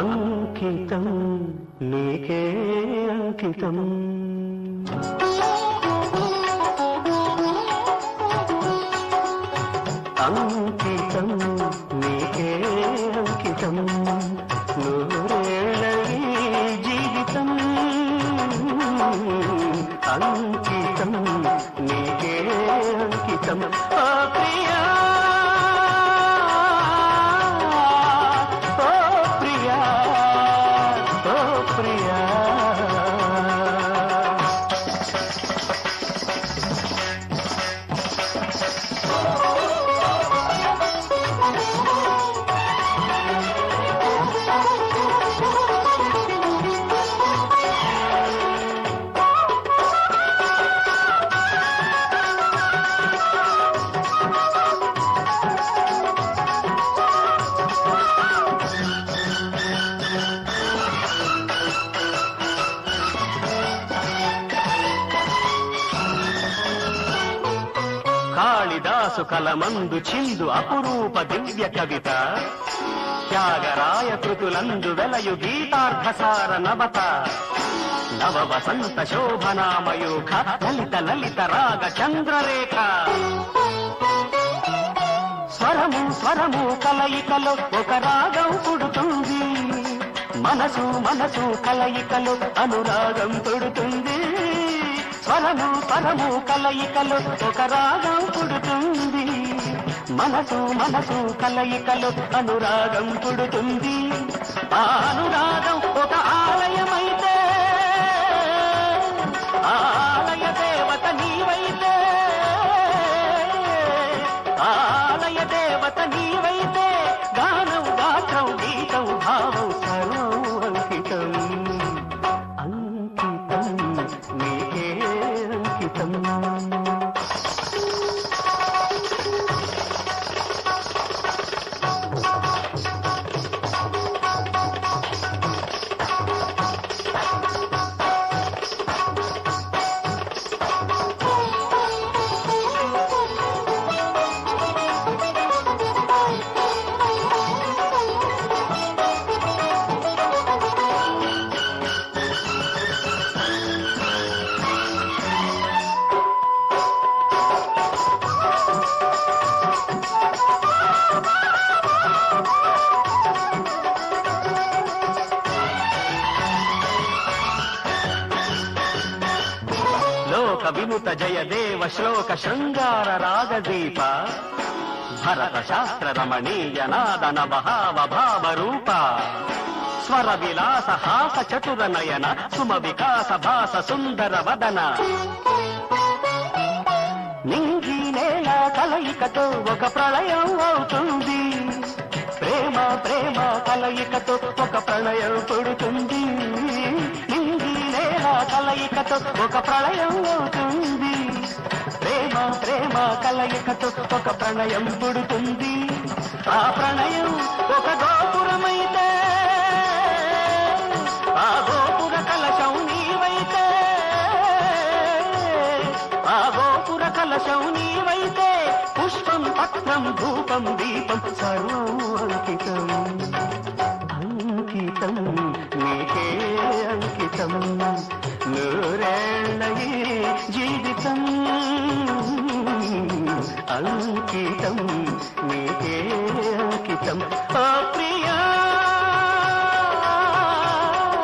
అంకితం నీకే అంకితం అంకితం నీకే అంకితం నూరేళ్ళ జీవితం అంకితం నీకే అంకితం ఓ ప్రియా ఓ ప్రియా ఓ ప్రియా కాళిదాసు కలమందు చిందు అపురూప దివ్య కవిత త్యాగరాయ కృతులందు వెలయు గీతార్థసార నవత నవ వసంత శోభనామయూఖ లలిత లలిత రాగ చంద్రరేఖ స్వరము స్వరము కలయికలో ఒక రాగం పుడుతుంది మనసు మనసు కలయికలో అనురాగం పుడుతుంది స్వరము స్వరము కలయికలో ఒక రాగం పుడుతుంది మనసు మనసు కలయికలో అనురాగం పుడుతుంది ఆ అనురాగం ఒక ఆలయమైతే ఆలయ దేవత నీవైతే ఆలయ దేవత నీవైతే గానం గాత్రం గీతం భావం సర్వం అంకితం అంకితం నీకే అంకితం వినుత జయదేవ శ్లోక శృంగార రాగదీప భరత శాస్త్ర రమణీయ నాదన భావ భావ రూప స్వర విలాస హాస చతుర నయన సుమ వికాస భాస సుందర వదన నింగి నేల కలయికతో ఒక ప్రళయం అవుతుంది ప్రేమ ప్రేమ కలయికతో ఒక ప్రళయం పుడుతుంది నింగి నేల కలయికతో ఒక ప్రళయం అవుతుంది ప్రేమ ప్రేమ కలయికతో ఒక ప్రణయం పుడుతుంది ఆ ప్రణయం ఒక గోపురమైతే ఆ గోపుర కలశం నీవైతే ఆ గోపుర కలశం నీవైతే పుష్పం పత్రం ధూపం దీపం సర్వం అంకితం అంకితం నీకే అంకితం నూరేళ్ళ జీవితం అంకితం నీకే అంకితం